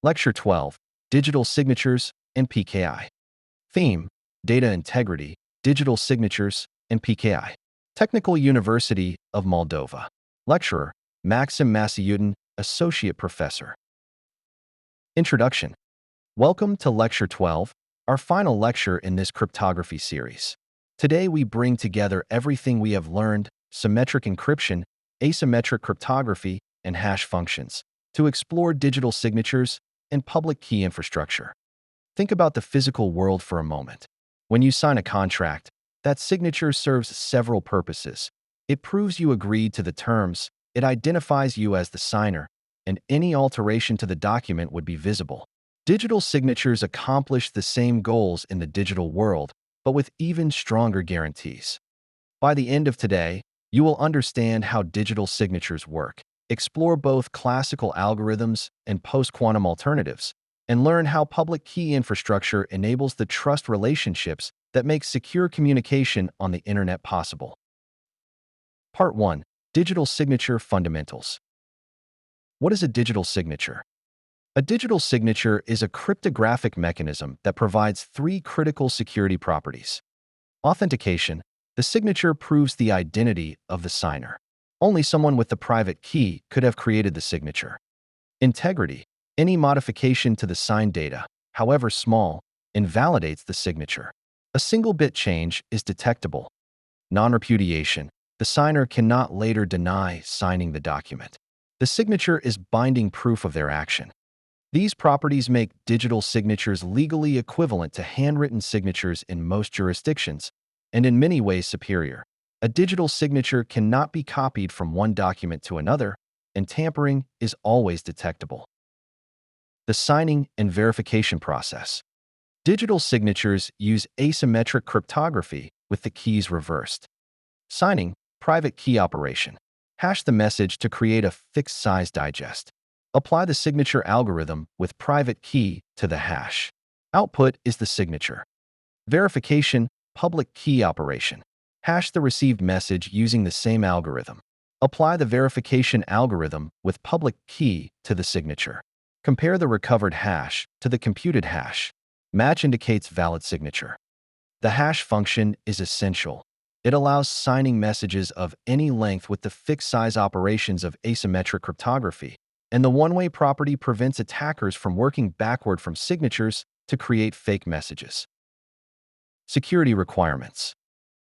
Lecture 12, Digital Signatures and PKI. Theme, Data Integrity, Digital Signatures, and PKI. Technical University of Moldova. Lecturer, Maxim Masiutin, Associate Professor. Introduction. Welcome to Lecture 12, our final lecture in this cryptography series. Today we bring together everything we have learned, symmetric encryption, asymmetric cryptography, and hash functions, to explore digital signatures and public key infrastructure. Think about the physical world for a moment. When you sign a contract, that signature serves several purposes. It proves you agreed to the terms, it identifies you as the signer, and any alteration to the document would be visible. Digital signatures accomplish the same goals in the digital world, but with even stronger guarantees. By the end of today, you will understand how digital signatures work, explore both classical algorithms and post-quantum alternatives, and learn how public key infrastructure enables the trust relationships that make secure communication on the Internet possible. Part 1. Digital Signature Fundamentals. What is a digital signature? A digital signature is a cryptographic mechanism that provides three critical security properties. Authentication. The signature proves the identity of the signer. Only someone with the private key could have created the signature. Integrity. Any modification to the signed data, however small, invalidates the signature. A single bit change is detectable. Non-repudiation. The signer cannot later deny signing the document. The signature is binding proof of their action. These properties make digital signatures legally equivalent to handwritten signatures in most jurisdictions, and in many ways superior. A digital signature cannot be copied from one document to another, and tampering is always detectable. The signing and verification process. Digital signatures use asymmetric cryptography with the keys reversed. Signing, private key operation. Hash the message to create a fixed-size digest. Apply the signature algorithm with private key to the hash. Output is the signature. Verification, public key operation. Hash the received message using the same algorithm. Apply the verification algorithm with public key to the signature. Compare the recovered hash to the computed hash. Match indicates valid signature. The hash function is essential. It allows signing messages of any length with the fixed-size operations of asymmetric cryptography, and the one-way property prevents attackers from working backward from signatures to create fake messages. Security requirements.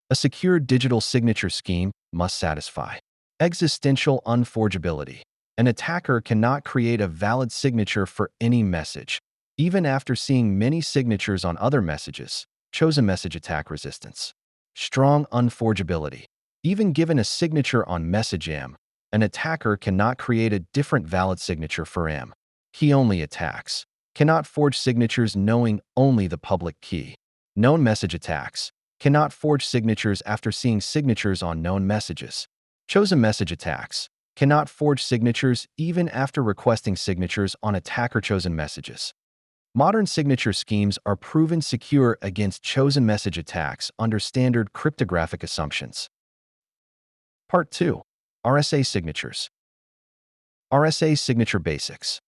A secure digital signature scheme must satisfy existential unforgeability. An attacker cannot create a valid signature for any message, even after seeing many signatures on other messages. Chosen message attack resistance. Strong unforgeability. Even given a signature on message M, an attacker cannot create a different valid signature for M. Key-only attacks. Cannot forge signatures knowing only the public key. Known message attacks. Cannot forge signatures after seeing signatures on known messages. Chosen message attacks. Cannot forge signatures even after requesting signatures on attacker-chosen messages. Modern signature schemes are proven secure against chosen message attacks under standard cryptographic assumptions. Part 2. RSA Signatures. RSA Signature Basics.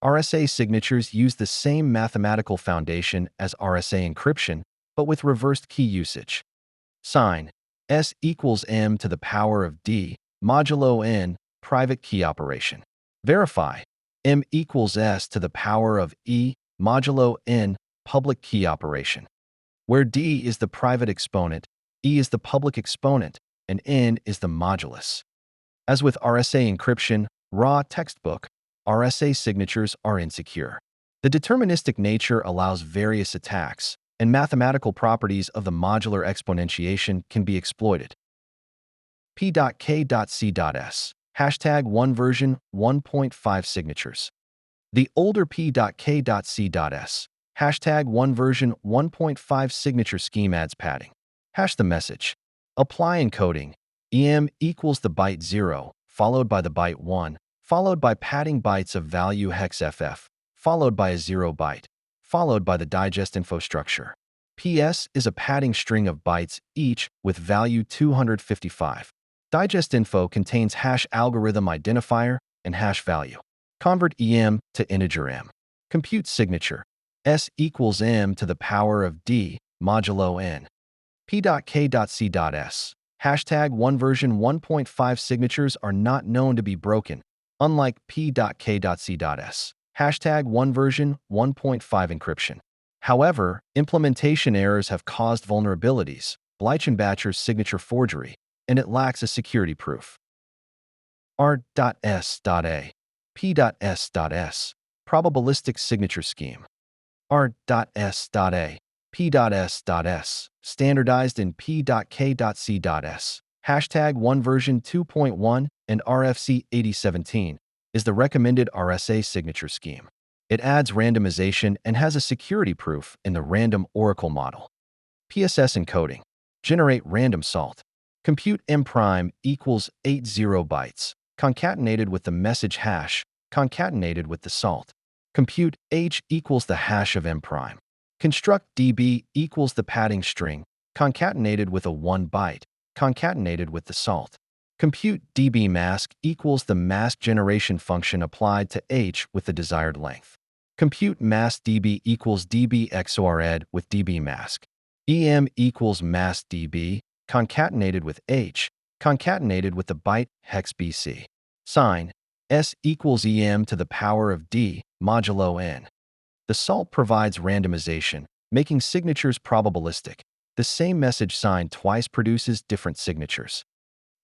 RSA signatures use the same mathematical foundation as RSA encryption, but with reversed key usage. Sign. S equals M to the power of D, modulo N, private key operation. Verify. M equals S to the power of E, modulo N, public key operation. Where D is the private exponent, E is the public exponent, and N is the modulus. As with RSA encryption, raw textbook, RSA signatures are insecure. The deterministic nature allows various attacks, and mathematical properties of the modular exponentiation can be exploited. P.K.C.S. Hashtag 1 version 1.5 signatures. The older P.K.C.S. Hashtag 1 version 1.5 signature scheme adds padding. Hash the message. Apply encoding. EM equals the byte 0, followed by the byte 1, followed by padding bytes of value hex FF, followed by a 0 byte, followed by the digest info structure. PS is a padding string of bytes each with value 255. Digest info contains hash algorithm identifier and hash value. Convert EM to integer M. Compute signature. S equals m to the power of d modulo n. P.K.C.S. Hashtag 1 version 1.5 signatures are not known to be broken, unlike P.K.C.S. Hashtag 1 version 1.5 encryption. However, implementation errors have caused vulnerabilities, Bleichenbacher's signature forgery, and it lacks a security proof. R.S.A. P.S.S. Probabilistic signature scheme. R.S.A. P.S.S. Standardized in P.K.C.S. Hashtag 1 version 2.1 and RFC 8017 is the recommended RSA signature scheme. It adds randomization and has a security proof in the random oracle model. PSS encoding. Generate random salt. Compute m prime equals 80 bytes, concatenated with the message hash, concatenated with the salt. Compute h equals the hash of m prime. Construct db equals the padding string, concatenated with a 1 byte, concatenated with the salt. Compute db mask equals the mask generation function applied to h with the desired length. Compute mask db equals db XOR ed with db mask. em equals mask db, concatenated with h, concatenated with the byte hex bc. Sign, s equals em to the power of d modulo n. The salt provides randomization, making signatures probabilistic. The same message sign twice produces different signatures.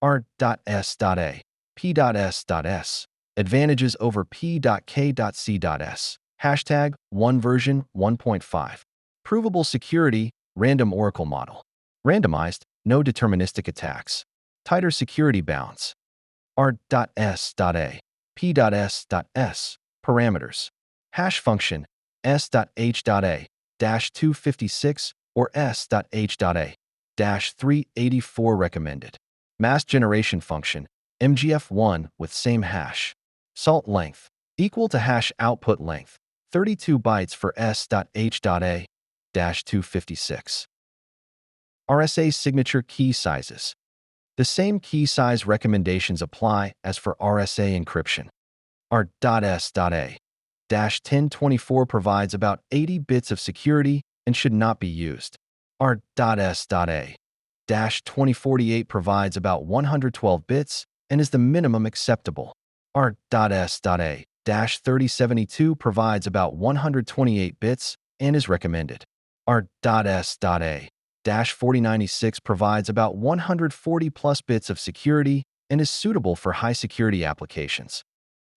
R.S.A. P.S.S. Advantages over P.K.C.S. Hashtag 1 version 1.5. Provable security, random oracle model. Randomized, no deterministic attacks. Tighter security bounds. R.S.A. P.S.S. Parameters. Hash function S.H.A-256 or S.H.A-384 recommended. Mask generation function MGF1 with same hash. Salt length equal to hash output length 32 bytes for S.H.A-256. RSA Signature Key Sizes. The same key size recommendations apply as for RSA encryption. R.S.A-1024 provides about 80 bits of security and should not be used. R.S.A-2048 provides about 112 bits and is the minimum acceptable. R.S.A-3072 provides about 128 bits and is recommended. R.S.A-4096 provides about 140 plus bits of security and is suitable for high-security applications.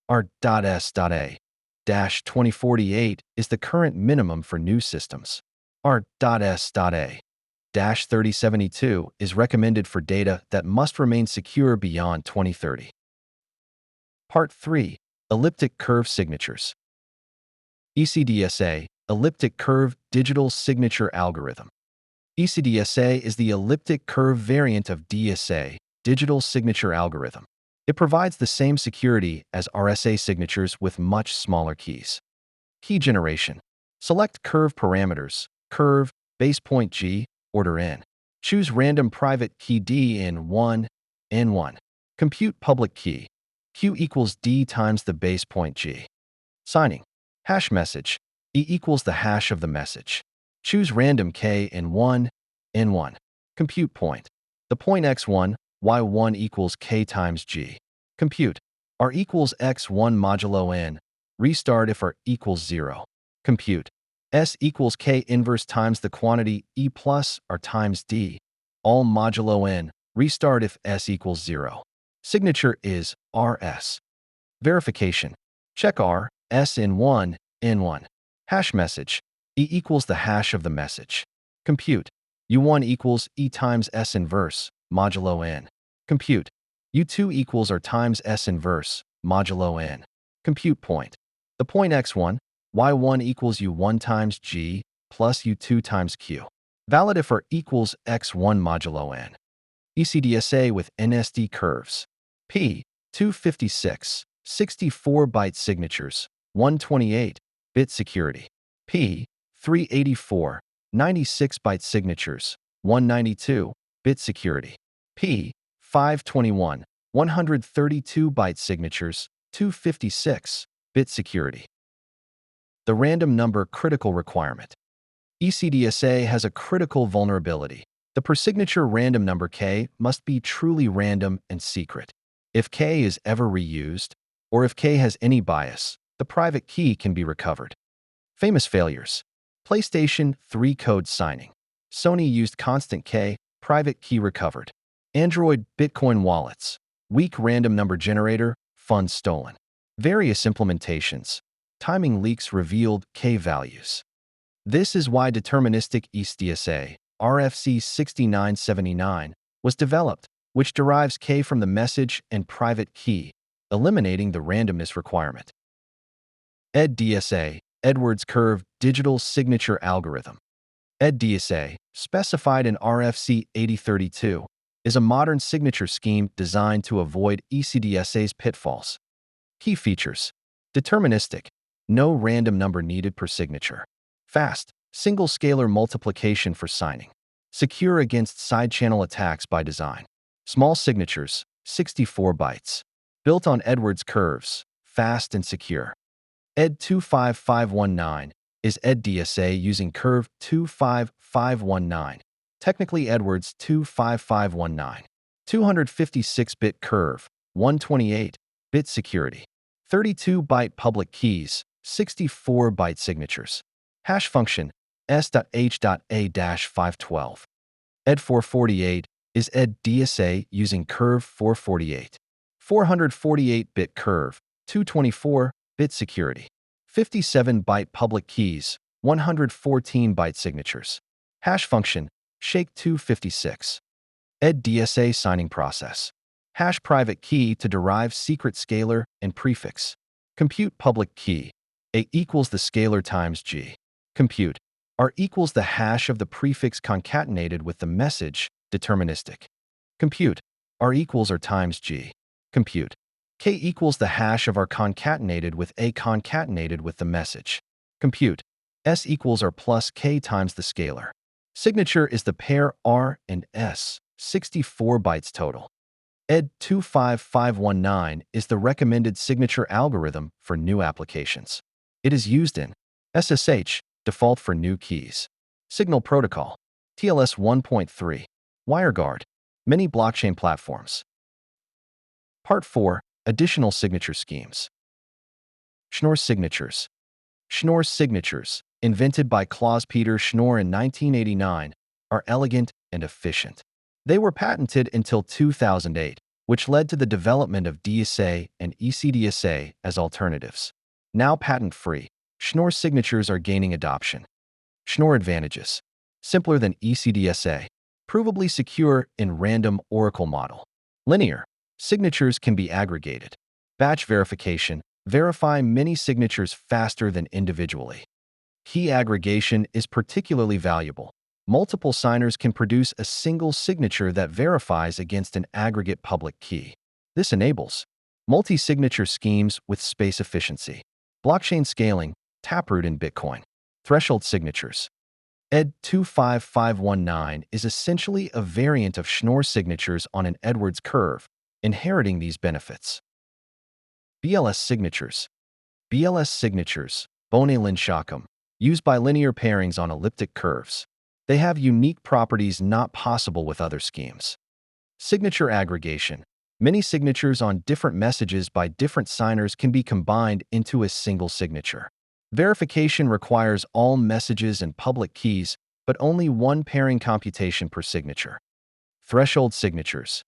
R.S.A-2048 is the current minimum for new systems. R.S.A-3072 is recommended for data that must remain secure beyond 2030. Part 3. Elliptic Curve Signatures. ECDSA, Elliptic Curve Digital Signature Algorithm. ECDSA is the elliptic curve variant of EdDSA, Digital Signature Algorithm. It provides the same security as RSA signatures with much smaller keys. Key generation. Select curve parameters, curve, base point G, order n. Choose random private key D in 1, N1. Compute public key. Q equals D times the base point G. Signing. Hash message. E equals the hash of the message. Choose random K in 1, N1. Compute point. The point X1, Y1 equals K times G. Compute. R equals X1 modulo N. Restart if R equals 0. Compute. S equals K inverse times the quantity E plus R times D. All modulo N. Restart if S equals 0. Signature is RS. Verification. Check R, S in 1, N1. Hash message. E equals the hash of the message. Compute. U1 equals E times S inverse, modulo N. Compute. U2 equals R times S inverse, modulo N. Compute point. The point X1, Y1 equals U1 times G plus U2 times Q. Valid if R equals X1 modulo N. ECDSA with NSD curves. P. 256, 64-byte signatures, 128-bit security. P. 384, 96-byte signatures, 192-bit security. P. 521, 132-byte signatures, 256-bit security. The random number critical requirement. ECDSA has a critical vulnerability. The per-signature random number K must be truly random and secret. If K is ever reused, or if K has any bias, the private key can be recovered. Famous failures. PlayStation 3 code signing. Sony used constant K, private key recovered. Android Bitcoin wallets. Weak random number generator, funds stolen. Various implementations. Timing leaks revealed K values. This is why deterministic ECDSA, RFC 6979, was developed, which derives K from the message and private key, eliminating the randomness requirement. EdDSA, Edwards Curve Digital Signature Algorithm. EdDSA, specified in RFC 8032, is a modern signature scheme designed to avoid ECDSA's pitfalls. Key features. Deterministic, no random number needed per signature. Fast, single scalar multiplication for signing. Secure against side-channel attacks by design. Small signatures, 64 bytes. Built on Edwards curves, fast and secure. ED 25519 is EdDSA using curve 25519. Technically Edwards 25519. 256-bit curve, 128-bit security. 32-byte public keys, 64-byte signatures. Hash function, s.h.a-512. ED 448 is EdDSA using curve 448. 448-bit curve, 224-bit security. 57-byte public keys, 114-byte signatures. Hash function, SHAKE256. EdDSA signing process. Hash private key to derive secret scalar and prefix. Compute public key. A equals the scalar times G. Compute. R equals the hash of the prefix concatenated with the message, deterministic. Compute. R equals R times G. Compute. K equals the hash of R concatenated with A concatenated with the message. Compute. S equals R plus K times the scalar. Signature is the pair R and S, 64 bytes total. ED 25519 is the recommended signature algorithm for new applications. It is used in SSH, default for new keys. Signal Protocol, TLS 1.3, WireGuard, many blockchain platforms. Part 4, Additional Signature Schemes. Schnorr Signatures. Schnorr signatures, invented by Klaus-Peter Schnorr in 1989, are elegant and efficient. They were patented until 2008, which led to the development of DSA and ECDSA as alternatives. Now patent-free, Schnorr signatures are gaining adoption. Schnorr advantages. Simpler than ECDSA. Provably secure in random oracle model. Linear. Signatures can be aggregated. Batch verification. Verify many signatures faster than individually. Key aggregation is particularly valuable. Multiple signers can produce a single signature that verifies against an aggregate public key. This enables multi-signature schemes with space efficiency. Blockchain scaling, Taproot in Bitcoin. Threshold signatures. ED 25519 is essentially a variant of Schnorr signatures on an Edwards curve, inheriting these benefits. BLS signatures. BLS signatures, Bone Linshakam, used by linear pairings on elliptic curves. They have unique properties not possible with other schemes. Signature aggregation. Many signatures on different messages by different signers can be combined into a single signature. Verification requires all messages and public keys, but only one pairing computation per signature. Threshold signatures.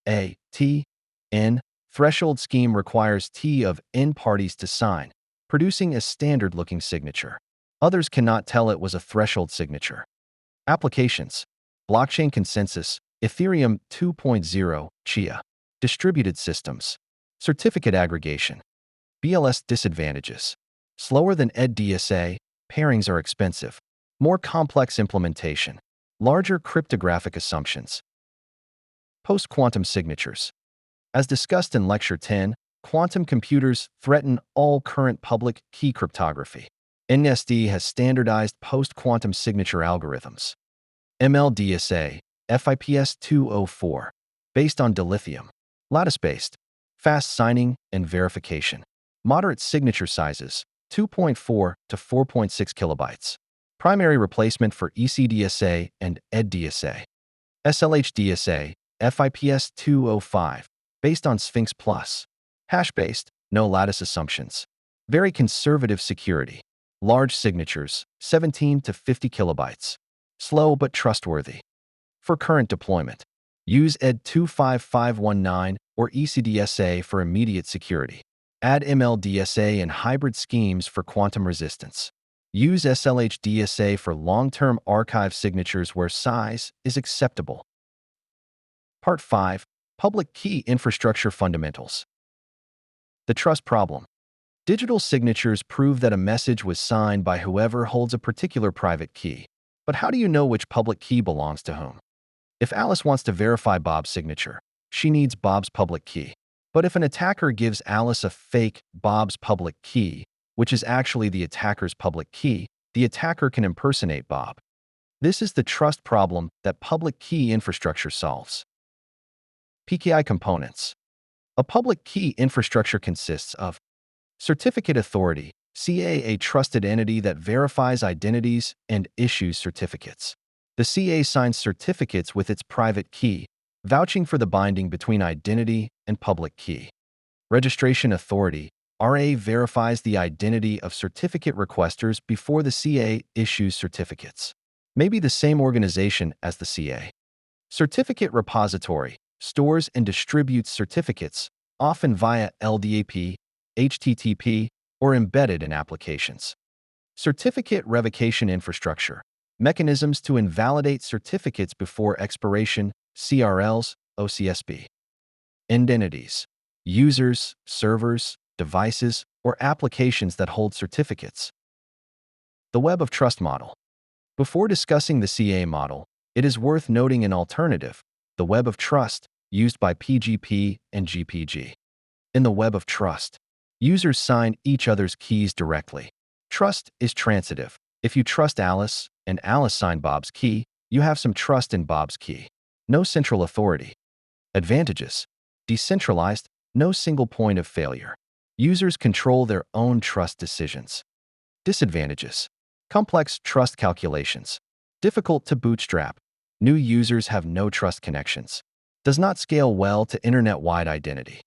A, T, N. Threshold scheme requires T of N parties to sign, producing a standard-looking signature. Others cannot tell it was a threshold signature. Applications. Blockchain consensus, Ethereum 2.0, Chia. Distributed systems. Certificate aggregation. BLS disadvantages. Slower than EdDSA, pairings are expensive. More complex implementation. Larger cryptographic assumptions. Post-quantum signatures. As discussed in Lecture 10, quantum computers threaten all current public key cryptography. NSD has standardized post-quantum signature algorithms. MLDSA, FIPS 204, based on dilithium. Lattice-based, fast signing and verification. Moderate signature sizes, 2.4 to 4.6 kilobytes. Primary replacement for ECDSA and EdDSA. SLHDSA, FIPS 205, based on Sphinx Plus. Hash-based, no lattice assumptions. Very conservative security. Large signatures, 17 to 50 kilobytes. Slow but trustworthy. For current deployment, use ED 25519 or ECDSA for immediate security. Add MLDSA in hybrid schemes for quantum resistance. Use SLHDSA for long-term archive signatures where size is acceptable. Part 5. Public Key Infrastructure Fundamentals. The trust problem. Digital signatures prove that a message was signed by whoever holds a particular private key. But how do you know which public key belongs to whom? If Alice wants to verify Bob's signature, she needs Bob's public key. But if an attacker gives Alice a fake Bob's public key, which is actually the attacker's public key, the attacker can impersonate Bob. This is the trust problem that public key infrastructure solves. PKI Components. A public key infrastructure consists of Certificate Authority, CA, a trusted entity that verifies identities and issues certificates. The CA signs certificates with its private key, vouching for the binding between identity and public key. Registration Authority, RA, verifies the identity of certificate requesters before the CA issues certificates. Maybe the same organization as the CA. Certificate Repository stores and distributes certificates, often via LDAP, HTTP, or embedded in applications. Certificate Revocation Infrastructure, mechanisms to invalidate certificates before expiration, CRLs, OCSB. End entities, users, servers, devices, or applications that hold certificates. The Web of Trust model. Before discussing the CA model, it is worth noting an alternative, the Web of Trust, used by PGP and GPG. In the Web of Trust, users sign each other's keys directly. Trust is transitive. If you trust Alice and Alice signed Bob's key, you have some trust in Bob's key. No central authority. Advantages. Decentralized, no single point of failure. Users control their own trust decisions. Disadvantages. Complex trust calculations. Difficult to bootstrap. New users have no trust connections. Does not scale well to internet-wide identity.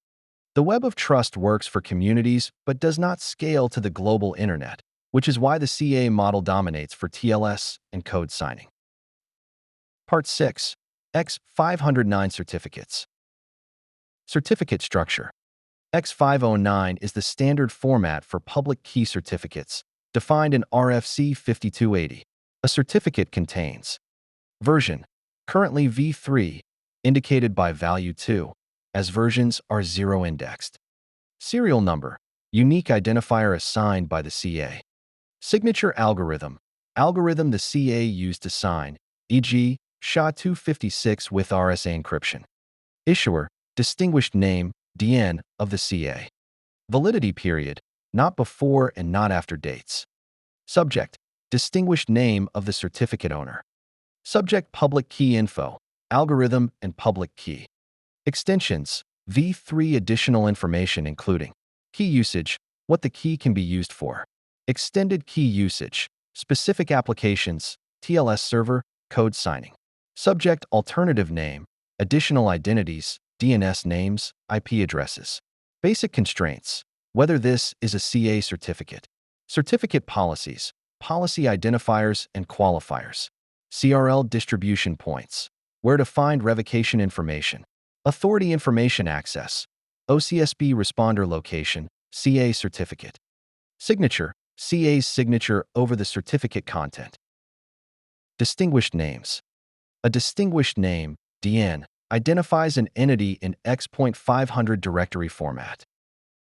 The Web of Trust works for communities but does not scale to the global internet, which is why the CA model dominates for TLS and code signing. Part 6. X509 Certificates. Certificate Structure. X509 is the standard format for public key certificates, defined in RFC 5280. A certificate contains version, currently v3, indicated by value 2, as versions are zero-indexed. Serial number, unique identifier assigned by the CA. Signature algorithm, algorithm the CA used to sign, e.g., SHA-256 with RSA encryption. Issuer, distinguished name, DN, of the CA. Validity period, not before and not after dates. Subject, distinguished name of the certificate owner. Subject public key info, algorithm and public key. Extensions, v3 additional information including key usage, what the key can be used for. Extended key usage, specific applications, TLS server, code signing. Subject alternative name, additional identities, DNS names, IP addresses. Basic constraints, whether this is a CA certificate. Certificate policies, policy identifiers and qualifiers. CRL distribution points, where to find revocation information. Authority information access, OCSB responder location, CA certificate. Signature, CA's signature over the certificate content. Distinguished names. A distinguished name, DN, identifies an entity in X.500 directory format.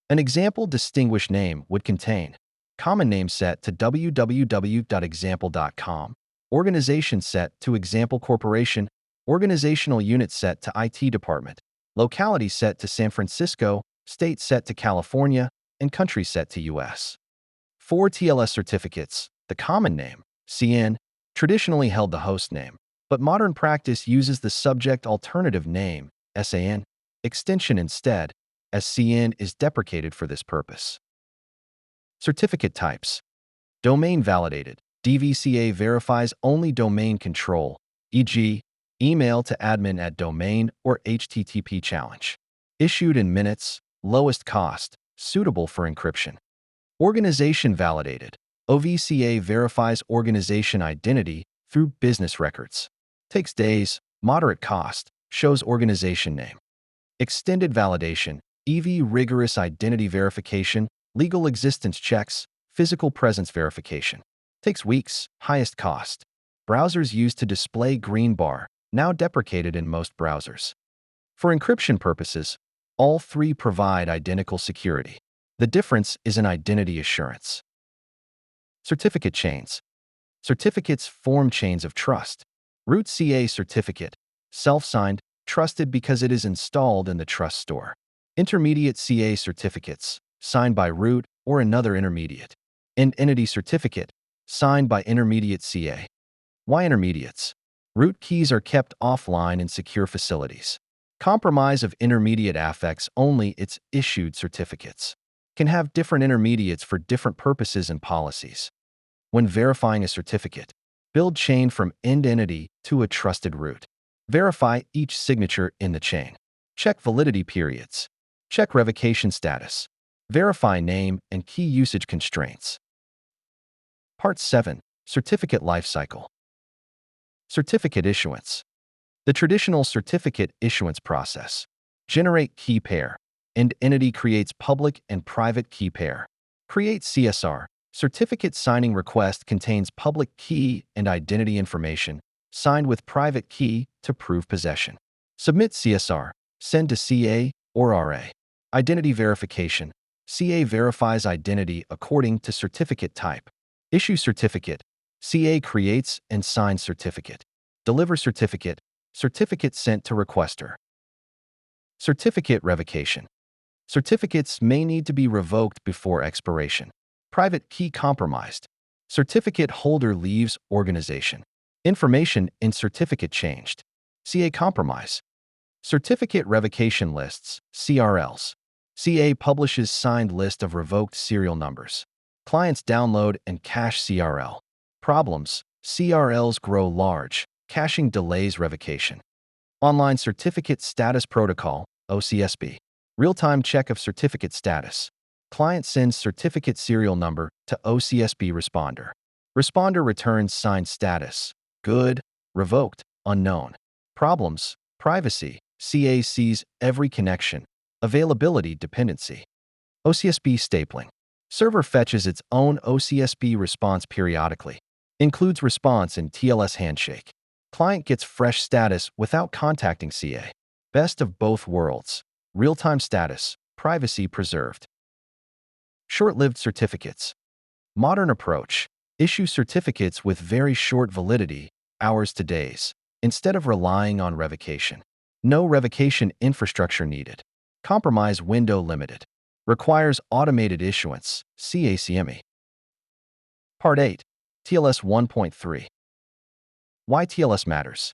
An example distinguished name would contain common name set to www.example.com, organization set to Example Corporation, organizational unit set to IT department, locality set to San Francisco, state set to California, and country set to US. For TLS certificates, the common name, CN, traditionally held the host name, but modern practice uses the subject alternative name, SAN, extension instead, as CN is deprecated for this purpose. Certificate types. Domain validated. DVCA verifies only domain control, e.g., email to admin@domain or HTTP challenge. Issued in minutes, lowest cost, suitable for encryption. Organization validated. OVCA verifies organization identity through business records. Takes days, moderate cost, shows organization name. Extended validation. EV rigorous identity verification, legal existence checks, physical presence verification. Takes weeks, highest cost. Browsers used to display green bar, now deprecated in most browsers. For encryption purposes, all three provide identical security. The difference is in identity assurance. Certificate chains. Certificates form chains of trust. Root CA certificate, self-signed, trusted because it is installed in the trust store. Intermediate CA certificates, signed by root or another intermediate. And entity certificate, signed by intermediate CA. Why intermediates? Root keys are kept offline in secure facilities. Compromise of intermediate affects only its issued certificates. Can have different intermediates for different purposes and policies. When verifying a certificate, build chain from end entity to a trusted root. Verify each signature in the chain. Check validity periods. Check revocation status. Verify name and key usage constraints. Part 7. Certificate Lifecycle. Certificate Issuance. The traditional certificate issuance process. Generate key pair. End entity creates public and private key pair. Create CSR. Certificate signing request contains public key and identity information, signed with private key to prove possession. Submit CSR. Send to CA or RA. Identity verification. CA verifies identity according to certificate type. Issue certificate. CA creates and signs certificate. Deliver certificate. Certificate sent to requester. Certificate revocation. Certificates may need to be revoked before expiration. Private key compromised. Certificate holder leaves organization. Information in certificate changed. CA compromise. Certificate revocation lists, CRLs. CA publishes signed list of revoked serial numbers. Clients download and cache CRL. Problems. CRLs grow large. Caching delays revocation. Online Certificate Status Protocol, OCSP. Real-time check of certificate status. Client sends certificate serial number to OCSP responder. Responder returns signed status. Good, revoked, unknown. Problems. Privacy. CA sees every connection. Availability dependency. OCSP stapling. Server fetches its own OCSP response periodically. Includes response in TLS Handshake. Client gets fresh status without contacting CA. Best of both worlds. Real-time status. Privacy preserved. Short-lived certificates. Modern approach. Issue certificates with very short validity, hours to days, instead of relying on revocation. No revocation infrastructure needed. Compromise window limited. Requires automated issuance. See ACME. Part 8. TLS 1.3. Why TLS matters.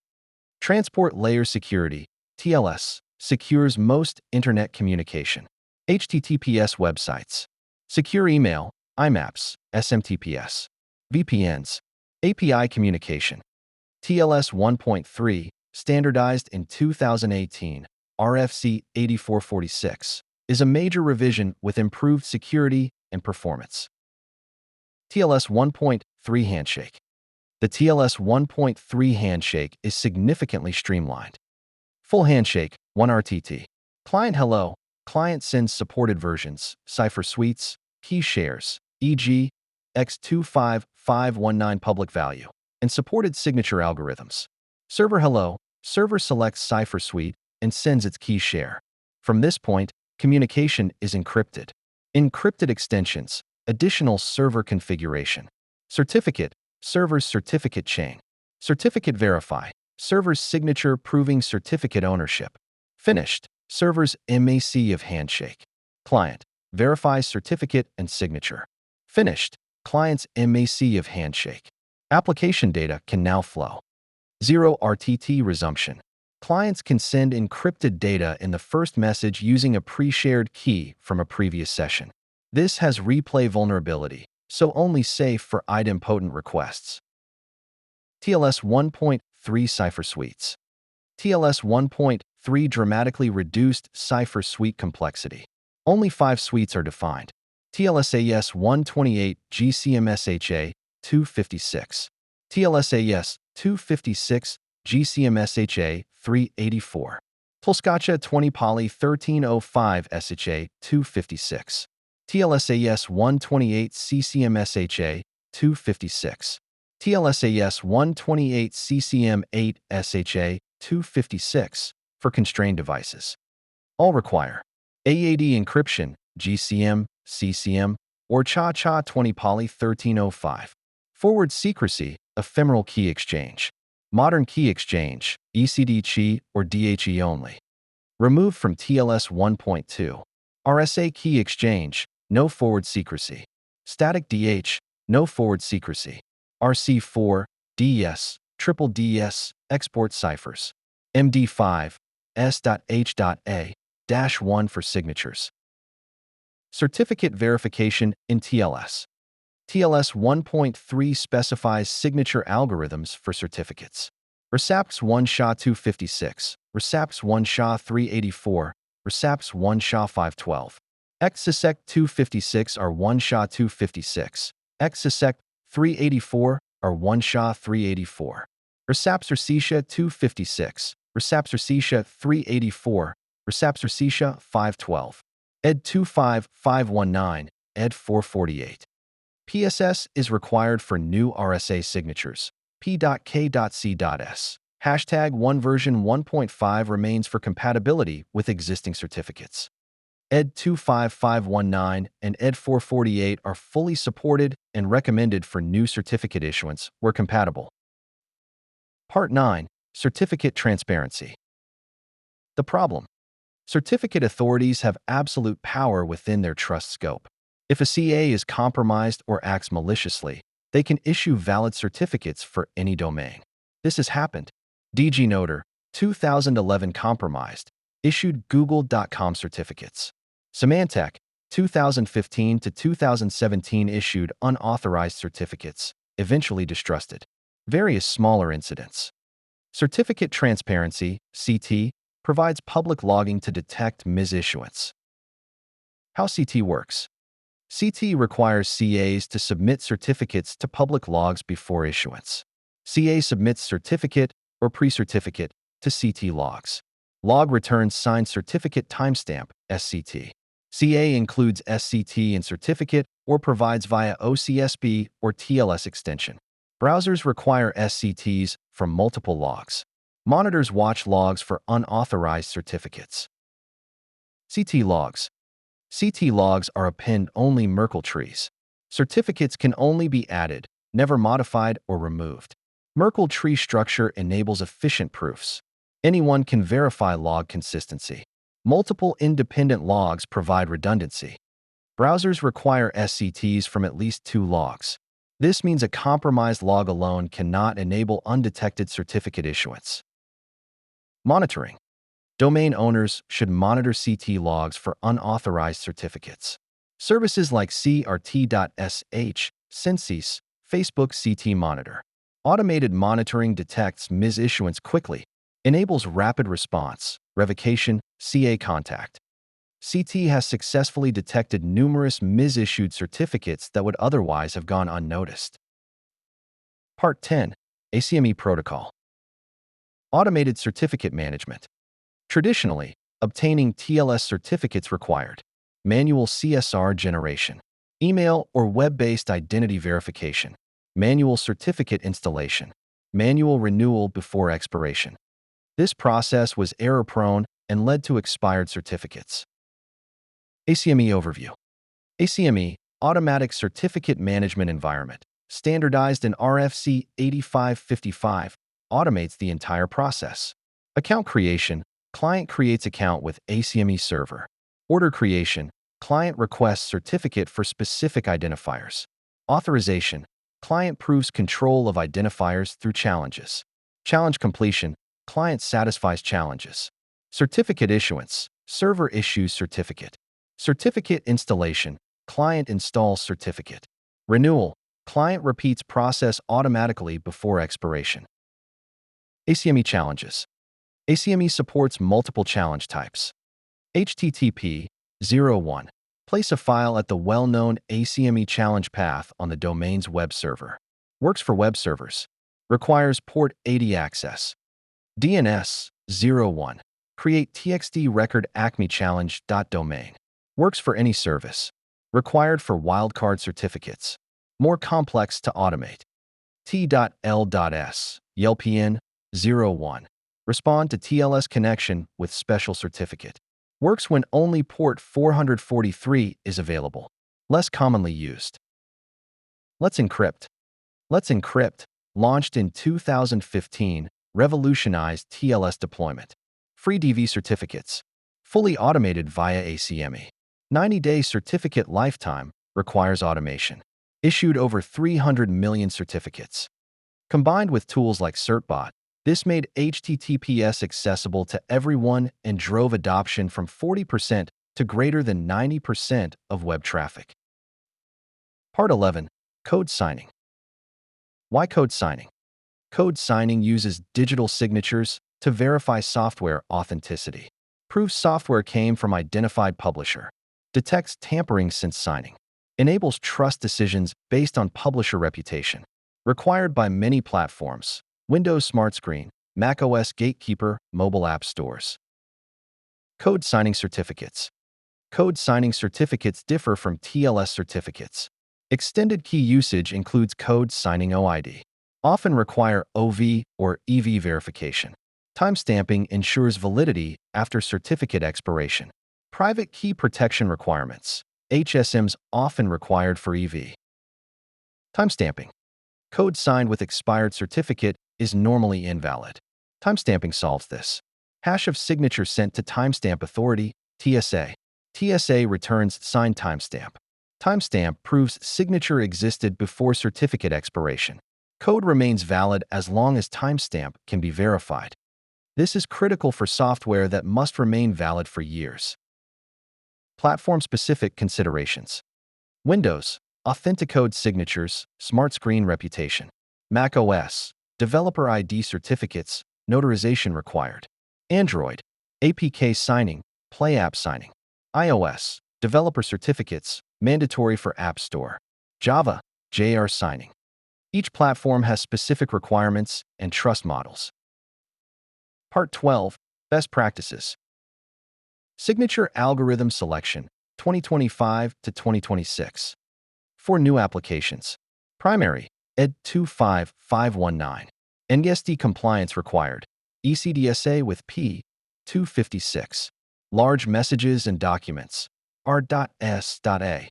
Transport Layer Security, TLS, secures most internet communication. HTTPS websites. Secure email, IMAPs, SMTPS. VPNs. API communication. TLS 1.3, standardized in 2018, RFC 8446, is a major revision with improved security and performance. TLS 1.3 Handshake. The TLS 1.3 Handshake is significantly streamlined. Full Handshake, 1 RTT. Client hello, client sends supported versions, Cipher Suites, key shares, e.g., X25519 public value, and supported signature algorithms. Server hello, server selects Cipher Suite and sends its key share. From this point, communication is encrypted. Encrypted extensions, additional server configuration. Certificate, server's certificate chain. Certificate verify, server's signature proving certificate ownership. Finished, server's MAC of handshake. Client, verifies certificate and signature. Finished, client's MAC of handshake. Application data can now flow. 0 RTT resumption. Clients can send encrypted data in the first message using a pre-shared key from a previous session. This has replay vulnerability, so only safe for idempotent requests. TLS 1.3 Cipher Suites. TLS 1.3 dramatically reduced Cipher Suite complexity. Only 5 suites are defined. TLS-AS 128 GCMSHA 256. TLS-AS 256 GCMSHA 384. Tolskacha 20 Poly 1305 SHA 256. TLS-AS 128 CCMSHA 256. TLS-AS 128 CCM8 SHA 256 for constrained devices. All require AAD encryption, GCM, CCM, or Cha-Cha 20 Poly 1305. Forward secrecy, ephemeral key exchange. Modern key exchange, ECDSA or DHE only. Removed from TLS 1.2. RSA key exchange, no forward secrecy. Static DH, no forward secrecy. RC4, DS, triple DS, export ciphers. MD5, S.H.A-1 for signatures. Certificate verification in TLS. TLS 1.3 specifies signature algorithms for certificates. RSAPS1 SHA-256, RSAPS1 SHA-384, RSAPS1 SHA-512. EdDSA 256 are 1 SHA-256. EdDSA 384 are 1 SHA-384. RSAPS 256, RSAPS 384, RSAPS 512. ED 25519, ED 448. PSS is required for new RSA signatures. P.K.C.S. Hashtag 1 version 1.5 remains for compatibility with existing certificates. ED 25519 and ED 448 are fully supported and recommended for new certificate issuance where compatible. Part 9. Certificate Transparency. The problem. Certificate authorities have absolute power within their trust scope. If a CA is compromised or acts maliciously, they can issue valid certificates for any domain. This has happened. DigiNotar, 2011 compromised, issued Google.com certificates. Symantec, 2015 to 2017 issued unauthorized certificates, eventually distrusted. Various smaller incidents. Certificate Transparency, CT, provides public logging to detect misissuance. How CT works. CT requires CAs to submit certificates to public logs before issuance. CA submits certificate or pre-certificate to CT logs. Log returns signed certificate timestamp, SCT. CA includes SCT in certificate or provides via OCSB or TLS extension. Browsers require SCTs from multiple logs. Monitors watch logs for unauthorized certificates. CT logs. CT logs are append-only Merkle trees. Certificates can only be added, never modified or removed. Merkle tree structure enables efficient proofs. Anyone can verify log consistency. Multiple independent logs provide redundancy. Browsers require SCTs from at least 2 logs. This means a compromised log alone cannot enable undetected certificate issuance. Monitoring. Domain owners should monitor CT logs for unauthorized certificates. Services like CRT.sh, Sensis, Facebook CT Monitor. Automated monitoring detects misissuance quickly, enables rapid response, revocation, CA contact. CT has successfully detected numerous misissued certificates that would otherwise have gone unnoticed. Part 10. ACME Protocol. Automated Certificate Management. Traditionally, obtaining TLS certificates required manual CSR generation, email or web-based identity verification, manual certificate installation, manual renewal before expiration. This process was error-prone and led to expired certificates. ACME Overview. ACME, Automatic Certificate Management Environment, standardized in RFC 8555, automates the entire process. Account creation. Client creates account with ACME server. Order creation. Client requests certificate for specific identifiers. Authorization. Client proves control of identifiers through challenges. Challenge completion. Client satisfies challenges. Certificate issuance. Server issues certificate. Certificate installation. Client installs certificate. Renewal. Client repeats process automatically before expiration. ACME Challenges. ACME supports multiple challenge types. HTTP 01. Place a file at the well-known ACME challenge path on the domain's web server. Works for web servers. Requires port 80 access. DNS 01. Create TXT record ACME challenge.domain. Works for any service. Required for wildcard certificates. More complex to automate. T.L.S. YLPN 01. Respond to TLS connection with special certificate. Works when only port 443 is available. Less commonly used. Let's Encrypt. Let's Encrypt, launched in 2015, revolutionized TLS deployment. Free DV certificates. Fully automated via ACME. 90-day certificate lifetime, requires automation. Issued over 300 million certificates. Combined with tools like CertBot, this made HTTPS accessible to everyone and drove adoption from 40% to greater than 90% of web traffic. Part 11. Code signing. Why code signing? Code signing uses digital signatures to verify software authenticity. Proves software came from identified publisher. Detects tampering since signing. Enables trust decisions based on publisher reputation. Required by many platforms. Windows Smart Screen, macOS Gatekeeper, mobile app stores. Code signing certificates. Code signing certificates differ from TLS certificates. Extended key usage includes code signing OID. Often require OV or EV verification. Timestamping ensures validity after certificate expiration. Private key protection requirements. HSMs often required for EV. Timestamping. Code signed with expired certificate is normally invalid. Timestamping solves this. Hash of signature sent to Timestamp Authority, TSA. TSA returns signed timestamp. Timestamp proves signature existed before certificate expiration. Code remains valid as long as timestamp can be verified. This is critical for software that must remain valid for years. Platform-specific considerations. Windows, Authenticode signatures, Smart Screen reputation. Mac OS, Developer ID certificates, notarization required. Android, APK signing, Play app signing. iOS, Developer certificates, mandatory for App Store. Java, JR signing. Each platform has specific requirements and trust models. Part 12. Best practices. Signature algorithm selection, 2025 to 2026. For new applications. Primary, ED 25519. NGSD compliance required. ECDSA with P256. Large messages and documents. R.S.A.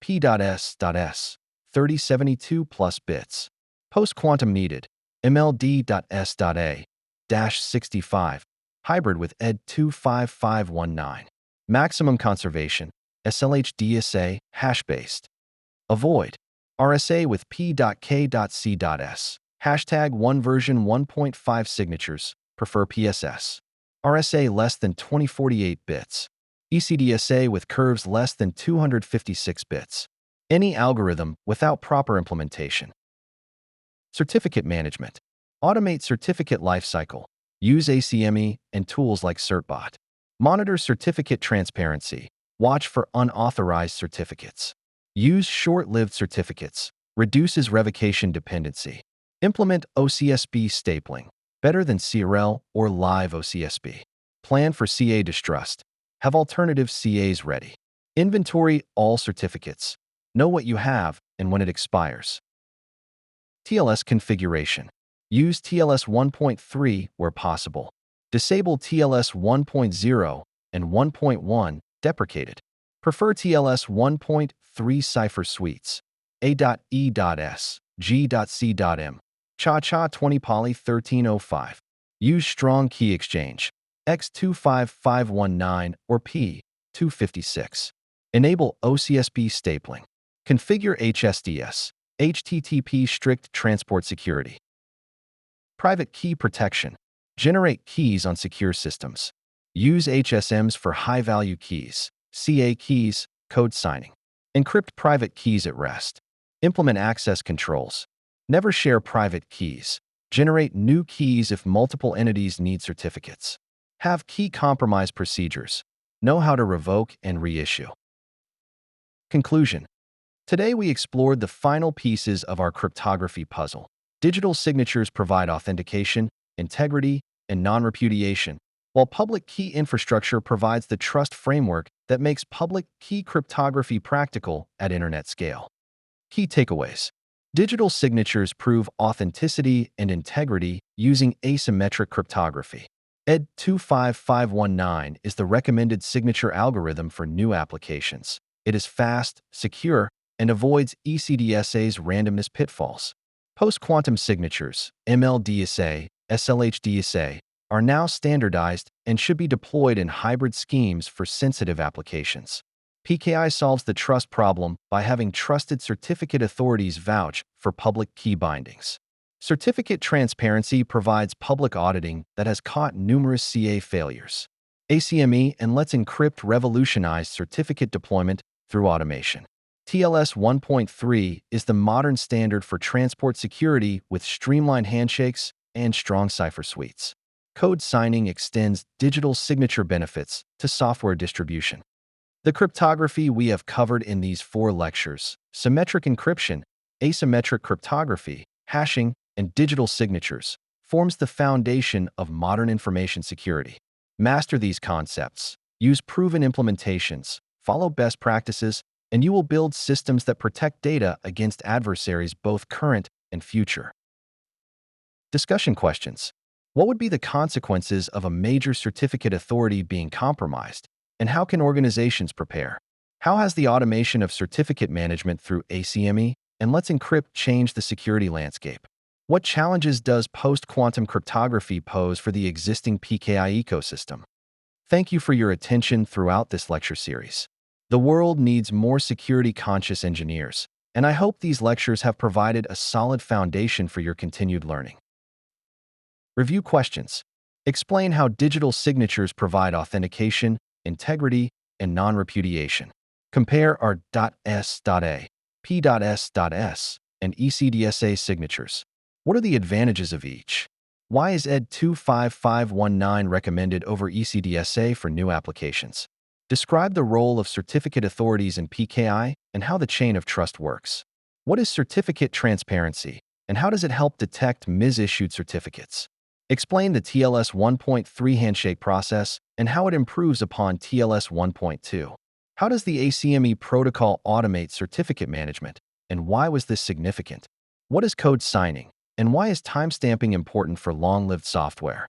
P.S.S. 3072 plus bits. Post-quantum needed. MLD.S.A. -65. Hybrid with ED 25519. Maximum conservation. SLHDSA, hash-based. Avoid. RSA with P.K.C.S. Hashtag 1 version 1.5 signatures. Prefer PSS. RSA less than 2048 bits. ECDSA with curves less than 256 bits. Any algorithm without proper implementation. Certificate management. Automate certificate lifecycle. Use ACME and tools like CertBot. Monitor certificate transparency. Watch for unauthorized certificates. Use short-lived certificates. Reduces revocation dependency. Implement OCSB stapling. Better than CRL or live OCSB. Plan for CA distrust. Have alternative CAs ready. Inventory all certificates. Know what you have and when it expires. TLS configuration. Use TLS 1.3 where possible. Disable TLS 1.0 and 1.1 deprecated. Prefer TLS 1.3 Cipher Suites. A.E.S, G.C.M. Cha-Cha 20 Poly 1305. Use strong key exchange. X25519 or P256. Enable OCSB stapling. Configure HSDS, HTTP strict transport security. Private key protection. Generate keys on secure systems. Use HSMs for high-value keys, CA keys, code signing. Encrypt private keys at rest. Implement access controls. Never share private keys. Generate new keys if multiple entities need certificates. Have key compromise procedures. Know how to revoke and reissue. Conclusion. Today we explored the final pieces of our cryptography puzzle. Digital signatures provide authentication, integrity, and non-repudiation, while public key infrastructure provides the trust framework that makes public key cryptography practical at internet scale. Key takeaways. Digital signatures prove authenticity and integrity using asymmetric cryptography. ED 25519 is the recommended signature algorithm for new applications. It is fast, secure, and avoids ECDSA's randomness pitfalls. Post-quantum signatures, MLDSA, SLHDSA, are now standardized and should be deployed in hybrid schemes for sensitive applications. PKI solves the trust problem by having trusted certificate authorities vouch for public key bindings. Certificate transparency provides public auditing that has caught numerous CA failures. ACME and Let's Encrypt revolutionized certificate deployment through automation. TLS 1.3 is the modern standard for transport security with streamlined handshakes and strong Cipher Suites. Code signing extends digital signature benefits to software distribution. The cryptography we have covered in these 4 lectures, symmetric encryption, asymmetric cryptography, hashing, and digital signatures, forms the foundation of modern information security. Master these concepts, use proven implementations, follow best practices, and you will build systems that protect data against adversaries both current and future. Discussion questions. What would be the consequences of a major certificate authority being compromised, and how can organizations prepare? How has the automation of certificate management through ACME and Let's Encrypt changed the security landscape? What challenges does post-quantum cryptography pose for the existing PKI ecosystem? Thank you for your attention throughout this lecture series. The world needs more security-conscious engineers, and I hope these lectures have provided a solid foundation for your continued learning. Review questions. Explain how digital signatures provide authentication, integrity, and non-repudiation. Compare our .S.A, P.S.S, and ECDSA signatures. What are the advantages of each? Why is ED 25519 recommended over ECDSA for new applications? Describe the role of certificate authorities in PKI and how the chain of trust works. What is certificate transparency, and how does it help detect mis-issued certificates? Explain the TLS 1.3 handshake process and how it improves upon TLS 1.2. How does the ACME protocol automate certificate management, and why was this significant? What is code signing, and why is timestamping important for long-lived software?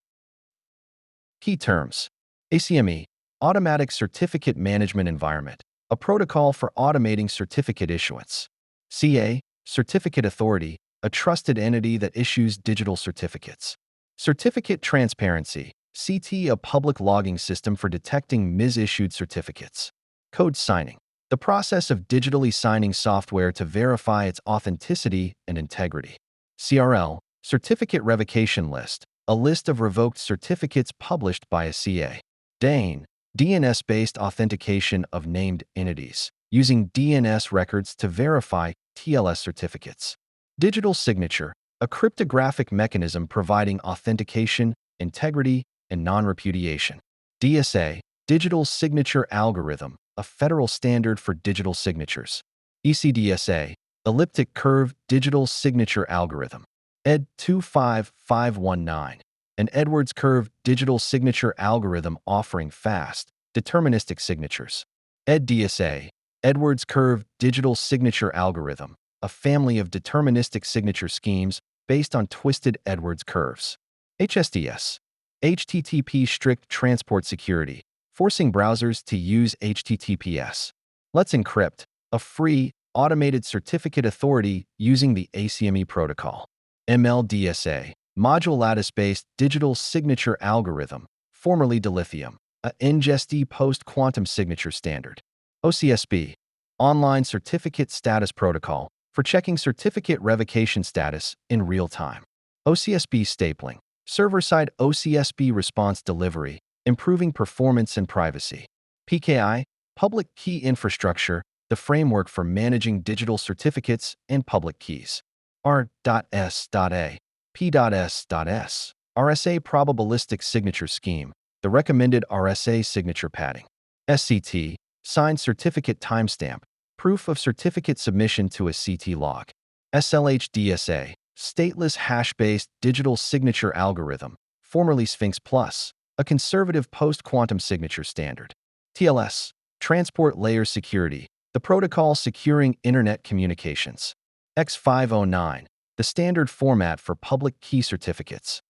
Key terms. ACME, Automatic Certificate Management Environment, a protocol for automating certificate issuance. CA, Certificate Authority, a trusted entity that issues digital certificates. Certificate Transparency, CT, a public logging system for detecting mis-issued certificates. Code signing, the process of digitally signing software to verify its authenticity and integrity. CRL, Certificate Revocation List, a list of revoked certificates published by a CA. DANE, DNS-based authentication of named entities, using DNS records to verify TLS certificates. Digital signature, a cryptographic mechanism providing authentication, integrity, and non-repudiation. DSA, Digital Signature Algorithm, a federal standard for digital signatures. ECDSA, Elliptic Curve Digital Signature Algorithm. ED 25519, an Edwards Curve Digital Signature Algorithm offering fast, deterministic signatures. EdDSA, Edwards Curve Digital Signature Algorithm, a family of deterministic signature schemes based on twisted Edwards curves. HSDS, HTTP Strict Transport Security, forcing browsers to use HTTPS. Let's Encrypt, a free, automated certificate authority using the ACME protocol. MLDSA, Module Lattice-based digital signature algorithm, formerly dilithium, a NGSD post-quantum signature standard. OCSP, Online Certificate Status Protocol, for checking certificate revocation status in real time. OCSP stapling, server-side OCSP response delivery, improving performance and privacy. PKI, public key infrastructure, the framework for managing digital certificates and public keys. R.S.A. P.S.S. RSA Probabilistic Signature Scheme, the recommended RSA signature padding. SCT, signed certificate timestamp, proof of certificate submission to a CT log. EdDSA, stateless hash-based digital signature algorithm, formerly Sphinx Plus, a conservative post-quantum signature standard. TLS, transport layer security, the protocol securing internet communications. X509, the standard format for public key certificates.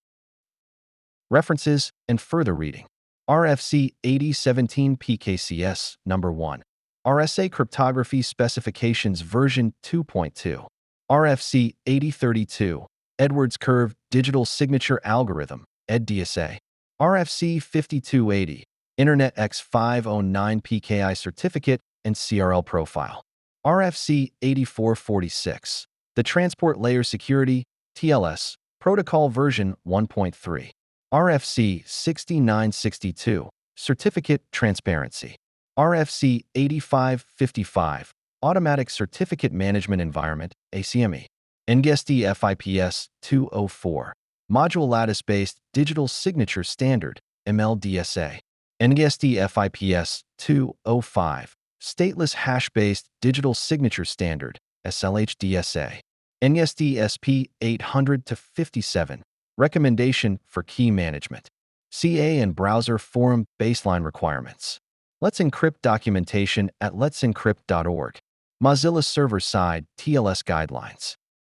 References and further reading. RFC 8017 PKCS Number 1. RSA Cryptography Specifications Version 2.2. RFC 8032, Edwards Curve Digital Signature Algorithm, EdDSA. RFC 5280, Internet X509 PKI Certificate and CRL Profile. RFC 8446, the Transport Layer Security, TLS, Protocol Version 1.3. RFC 6962, Certificate Transparency. RFC 8555, Automatic Certificate Management Environment, ACME. EdDSA 204, Module Lattice-Based Digital Signature Standard, EdDSA. EdDSA 205, Stateless Hash-Based Digital Signature Standard, SLHDSA. EdDSA 800-57, Recommendation for Key Management. CA and Browser Forum Baseline Requirements. Let's Encrypt documentation at letsencrypt.org. Mozilla Server-Side TLS Guidelines.